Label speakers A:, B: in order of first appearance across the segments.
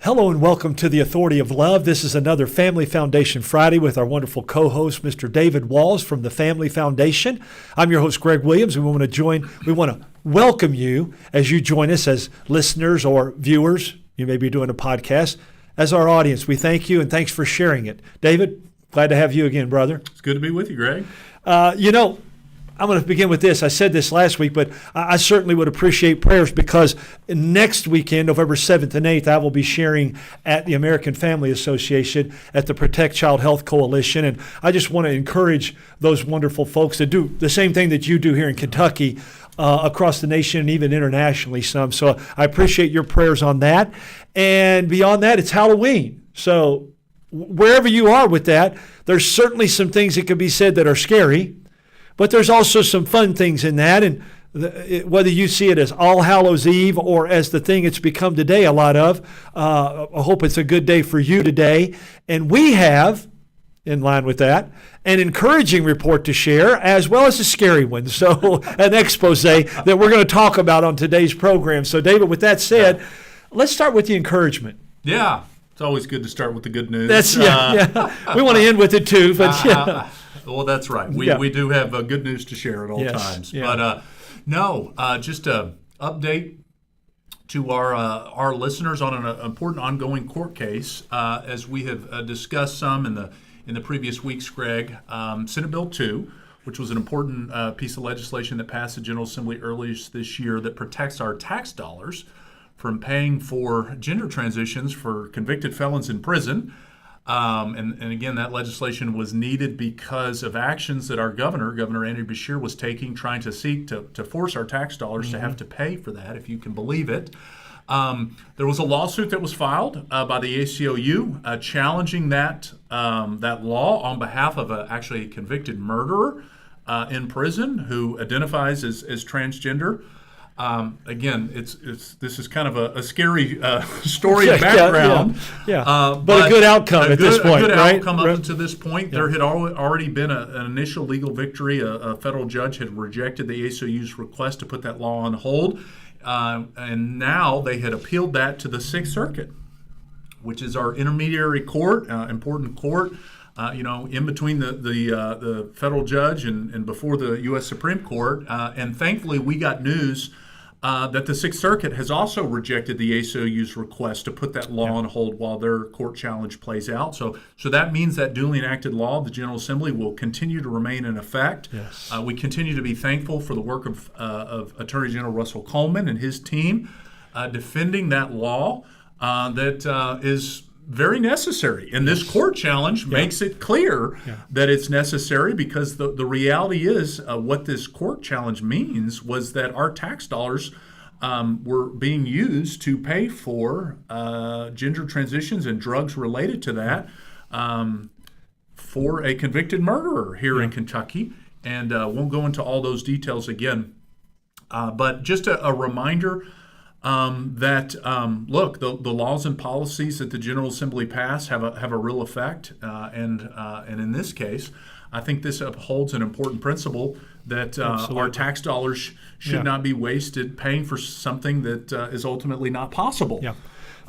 A: Hello and welcome to the Authority of Love. This is another Family Foundation Friday with our wonderful co-host, Mr. David Walls from the Family Foundation. I'm your host, Greg Williams, and we want to welcome you as you join us as listeners or viewers. You may be doing a podcast. As our audience, we thank you and thanks for sharing it. David, glad to have you again, brother.
B: It's good to be with you, Greg.
A: I'm going to begin with this. I said this last week, but I certainly would appreciate prayers because next weekend, November 7th and 8th, I will be sharing at the American Family Association at the Protect Child Health Coalition. And I just want to encourage those wonderful folks to do the same thing that you do here in Kentucky, across the nation and even internationally some. So I appreciate your prayers on that. And beyond that, it's Halloween. So wherever you are with that, there's certainly some things that can be said that are scary. But there's also some fun things in that, and whether you see it as All Hallows Eve or as the thing it's become today a lot of, I hope it's a good day for you today. And we have, in line with that, an encouraging report to share as well as a scary one. So an expose that we're going to talk about on today's program. So David, with that said, let's start with the encouragement.
B: Yeah, it's always good to start with the good news.
A: We want to end with it too, but yeah.
B: Well, that's right. We do have good news to share at all times. Yeah. But just an update to our listeners on an important ongoing court case. As we have discussed some in the previous weeks, Greg, Senate Bill 2, which was an important piece of legislation that passed the General Assembly earlier this year that protects our tax dollars from paying for gender transitions for convicted felons in prison. And again, that legislation was needed because of actions that our Governor Andrew Beshear, was taking, trying to seek to force our tax dollars to have to pay for that, if you can believe it. There was a lawsuit that was filed by the ACLU challenging that law on behalf of actually a convicted murderer in prison who identifies as transgender. Again, this is kind of a scary story and background.
A: But a good outcome at this point,
B: a good
A: right?
B: outcome up to this point. Yeah. There had already been an initial legal victory. A federal judge had rejected the ACLU's request to put that law on hold, and now they had appealed that to the Sixth Circuit, which is our intermediary court, important court. In between the federal judge and before the U.S. Supreme Court. And thankfully, we got news that the Sixth Circuit has also rejected the ACLU's request to put that law on hold while their court challenge plays out. So that means that duly enacted law of the General Assembly will continue to remain in effect.
A: Yes.
B: We continue to be thankful for the work of Attorney General Russell Coleman and his team defending that law that is very necessary. And this court challenge makes it clear that it's necessary, because the reality is what this court challenge means was that our tax dollars were being used to pay for gender transitions and drugs related to that for a convicted murderer here in Kentucky. And won't go into all those details again. But just a reminder that the laws and policies that the General Assembly pass have a real effect, and in this case, I think this upholds an important principle that our tax dollars should not be wasted paying for something that is ultimately not possible.
A: Yeah.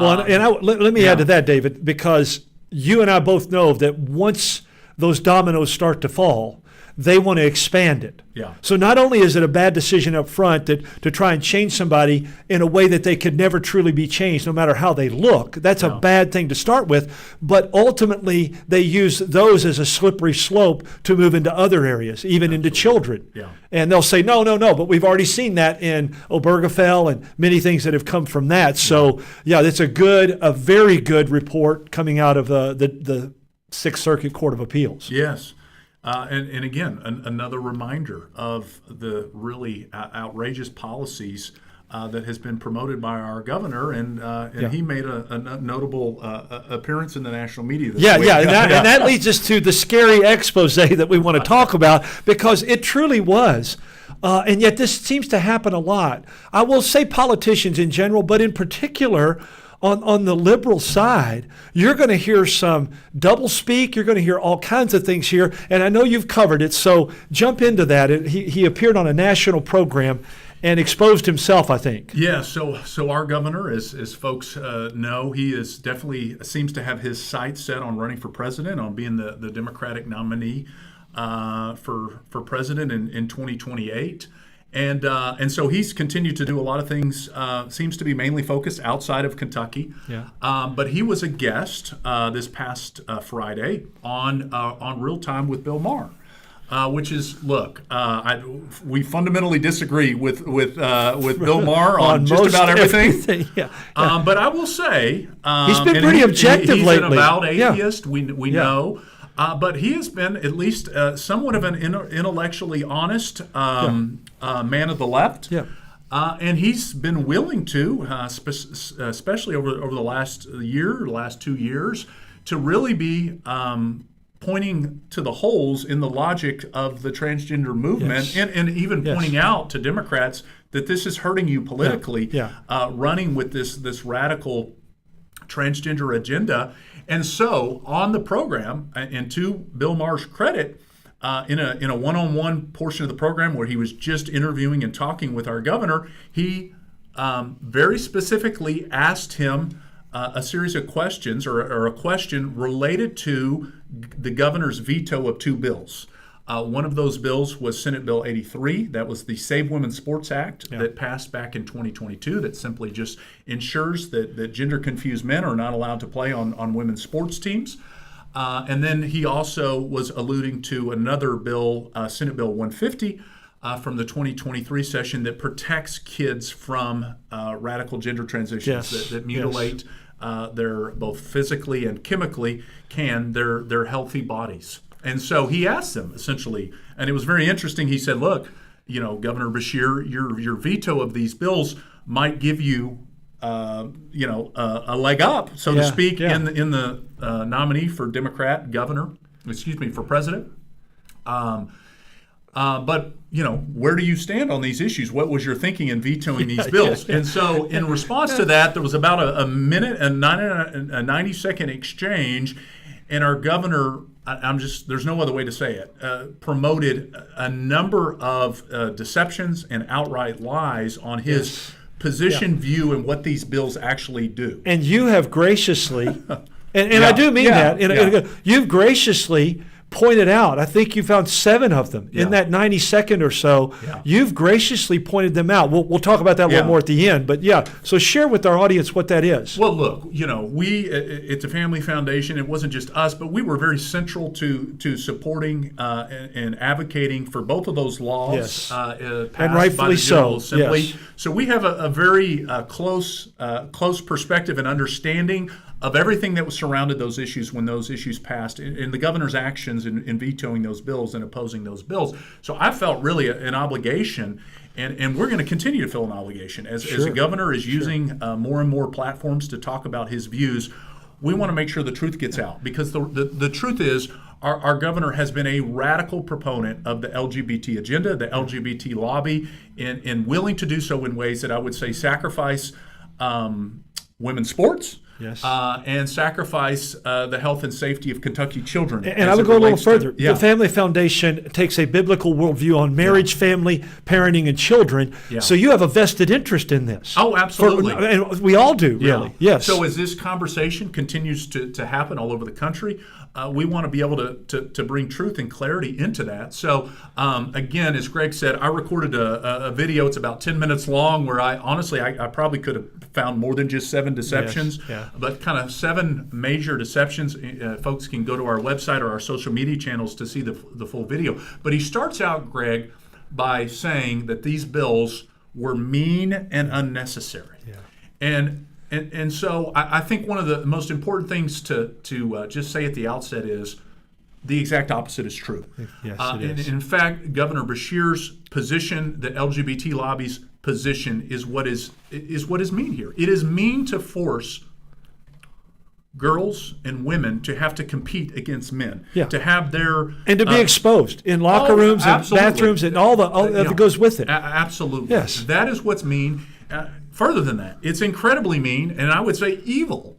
A: Well, let me add to that, David, because you and I both know that once those dominoes start to fall, they want to expand it.
B: Yeah.
A: So not only is it a bad decision up front to try and change somebody in a way that they could never truly be changed, no matter how they look, that's a bad thing to start with, but ultimately they use those as a slippery slope to move into other areas, even into children.
B: Yeah.
A: And they'll say, no, but we've already seen that in Obergefell and many things that have come from that. So that's a very good report coming out of the Sixth Circuit Court of Appeals.
B: Yes. And again, another reminder of the really outrageous policies that has been promoted by our governor, and he made a notable appearance in the national media this week.
A: And that leads us to the scary expose that we want to talk about, because it truly was. And yet this seems to happen a lot. I will say politicians in general, but in particular, on the liberal side, you're going to hear some doublespeak. You're going to hear all kinds of things here, and I know you've covered it, so jump into that. He appeared on a national program, and exposed himself, I think.
B: Yeah, so our governor, as folks know, he is definitely seems to have his sights set on running for president, on being the Democratic nominee for president in 2028. And so he's continued to do a lot of things, seems to be mainly focused outside of Kentucky.
A: Yeah.
B: But he was a guest this past Friday on Real Time with Bill Maher. Which is, look, we fundamentally disagree with Bill Maher on just about everything.
A: Yeah.
B: But I will say
A: he's been pretty objective
B: he's
A: lately.
B: He's an avowed atheist.
A: Yeah.
B: We know, but he has been at least somewhat of an intellectually honest man of the left.
A: Yeah.
B: And he's been willing to, especially over the last 2 years, to really be pointing to the holes in the logic of the transgender movement, and even pointing out to Democrats that this is hurting you politically, running with this radical transgender agenda. And so on the program, and to Bill Maher's credit, in a one-on-one portion of the program where he was just interviewing and talking with our governor, he very specifically asked him a series of questions, or a question related to the governor's veto of two bills. One of those bills was Senate Bill 83. That was the Save Women's Sports Act that passed back in 2022, that simply just ensures that gender-confused men are not allowed to play on women's sports teams. And then he also was alluding to another bill, Senate Bill 150, from the 2023 session, that protects kids from radical gender transitions that mutilate their, both physically and chemically, their healthy bodies. And so he asked them essentially, and it was very interesting. He said, "Look, Governor Beshear, your veto of these bills might give you, a leg up, so to speak, in the nominee for for president. But where do you stand on these issues? What was your thinking in vetoing these bills?" And so, in response to that, there was about a minute and a 90-second exchange, and our governor, there's no other way to say it, promoted a number of deceptions and outright lies on his position, view, and what these bills actually do.
A: And you have graciously, and I do mean that, you've graciously pointed out, I think you found 7 of them in that 90-second or so. You've graciously pointed them out. We'll talk about that a little more at the end. But so share with our audience what that is.
B: Well, look, we, it's a family foundation. It wasn't just us, but we were very central to supporting and advocating for both of those laws passed
A: and rightfully
B: by the General Assembly.
A: Yes.
B: So we have a very close perspective and understanding of everything that was surrounded those issues when those issues passed, and the governor's actions in vetoing those bills and opposing those bills. So I felt really an obligation, and we're going to continue to feel an obligation as the governor is using more and more platforms to talk about his views. We want to make sure the truth gets out, because the truth is our governor has been a radical proponent of the LGBT agenda, the LGBT lobby, and willing to do so in ways that I would say sacrifice women's sports.
A: Yes.
B: And sacrifice the health and safety of Kentucky children.
A: And I would go a little further. The Family Foundation takes a biblical worldview on marriage, family, parenting, and children. So you have a vested interest in this.
B: Oh, absolutely.
A: And we all do, really. Yes.
B: So as this conversation continues to happen all over the country, we want to be able to bring truth and clarity into that. So again, as Greg said, I recorded a video. It's about 10 minutes long, where I probably could have found more than just 7 deceptions, but kind of 7 major deceptions. Folks can go to our website or our social media channels to see the full video. But he starts out, Greg, by saying that these bills were mean and unnecessary. And so I think one of the most important things to just say at the outset is the exact opposite is true.
A: Yes, it is.
B: In fact, Governor Beshear's position, the LGBT lobby's position, is what is mean here. It is mean to force girls and women to have to compete against men, to have their
A: and to be exposed in locker rooms and bathrooms and all that goes with it.
B: Absolutely.
A: Yes,
B: that is what's mean. Further than that, it's incredibly mean, and I would say evil,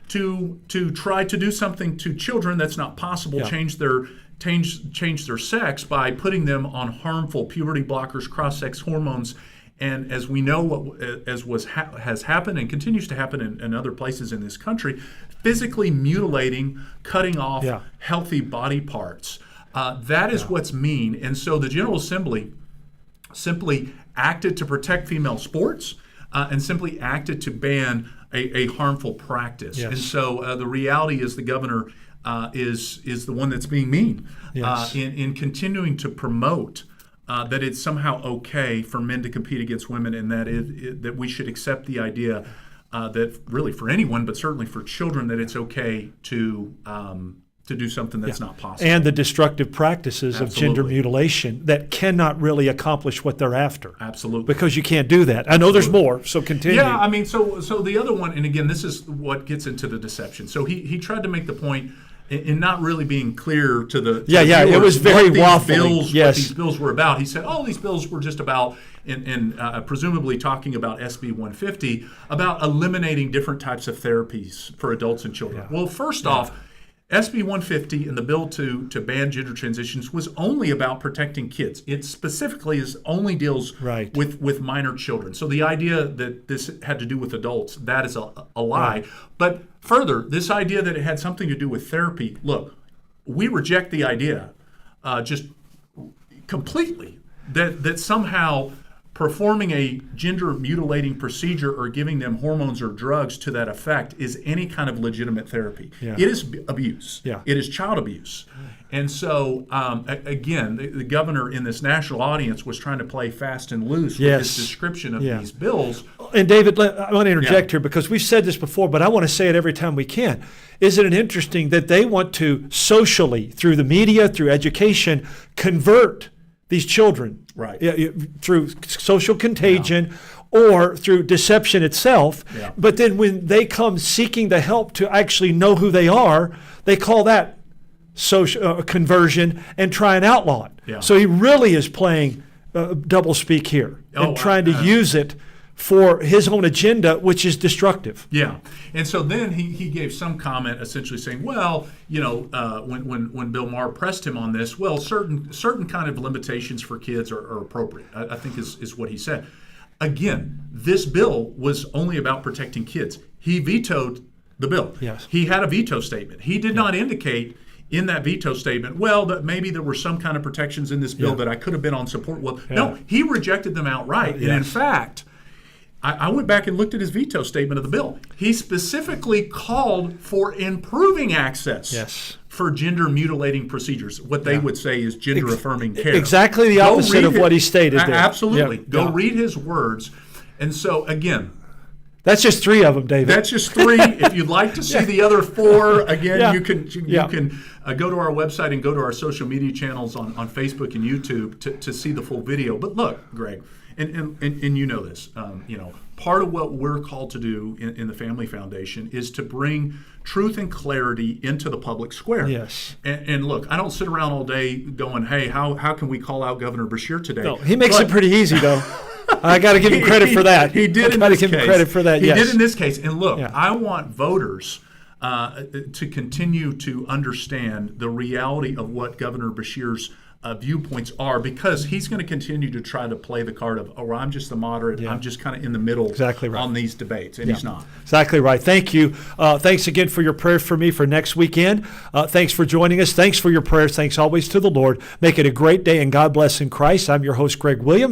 B: to try to do something to children that's not possible. Change their sex by putting them on harmful puberty blockers, cross-sex hormones, And as we know, has happened and continues to happen in other places in this country, physically mutilating, cutting off healthy body parts. That is what's mean. And so the General Assembly simply acted to protect female sports and simply acted to ban a harmful practice.
A: Yes.
B: And so the reality is the governor is the one that's being mean in continuing to promote that it's somehow okay for men to compete against women, and that we should accept the idea that really for anyone, but certainly for children, that it's okay to do something that's not possible.
A: And the destructive practices of gender mutilation that cannot really accomplish what they're after.
B: Absolutely.
A: Because you can't do that. I know there's more, so continue.
B: Yeah, I mean, so the other one, and again, this is what gets into the deception. So he tried to make the point in not really being clear to the
A: it was very waffling.
B: What these bills were about. He said, these bills were just about, and presumably talking about SB 150, about eliminating different types of therapies for adults and children. Well, first off, SB 150 and the bill to ban gender transitions was only about protecting kids. It specifically only deals with minor children. So the idea that this had to do with adults, that is a lie. Right. But further, this idea that it had something to do with therapy, look, we reject the idea just completely that somehow performing a gender mutilating procedure or giving them hormones or drugs to that effect is any kind of legitimate therapy. Yeah. It is abuse. Yeah. It is child abuse. And so, again, the governor in this national audience was trying to play fast and loose with his description of these bills.
A: And David, I want to interject here because we've said this before, but I want to say it every time we can. Isn't it interesting that they want to socially, through the media, through education, convert these children through social contagion or through deception itself. Yeah. But then when they come seeking the help to actually know who they are, they call that social conversion and try and outlaw it. Yeah. So he really is playing double speak here and trying to use it for his own agenda, which is destructive.
B: Yeah, and so then he gave some comment essentially saying, well, when Bill Maher pressed him on this, well, certain kind of limitations for kids are appropriate, I think is what he said. Again, this bill was only about protecting kids. He vetoed the bill.
A: Yes.
B: He had a veto statement. He did not indicate in that veto statement, well, that maybe there were some kind of protections in this bill that I could have been on support. Well, no, he rejected them outright. And in fact, I went back and looked at his veto statement of the bill. He specifically called for improving access for gender mutilating procedures. What they would say is gender affirming care.
A: Exactly the opposite of what he stated there.
B: Absolutely. Go read his words. And so, again,
A: that's just 3 of them, David.
B: That's just 3. If you'd like to see the other 4, again, you can go to our website and go to our social media channels on Facebook and YouTube to see the full video. But look, Greg, and you know this, part of what we're called to do in the Family Foundation is to bring truth and clarity into the public square.
A: Yes.
B: And look, I don't sit around all day going, hey, how can we call out Governor Beshear today?
A: No, he makes it pretty easy, though. I got to give him credit for that.
B: He did in this case.
A: Give him credit for that.
B: He did in this case. And look, I want voters to continue to understand the reality of what Governor Beshear's viewpoints are, because he's going to continue to try to play the card of, I'm just the moderate, I'm just kind of in the middle on these debates, and he's not.
A: Exactly right. Thank you. Thanks again for your prayers for me for next weekend. Thanks for joining us. Thanks for your prayers. Thanks always to the Lord. Make it a great day, and God bless in Christ. I'm your host, Greg Williams.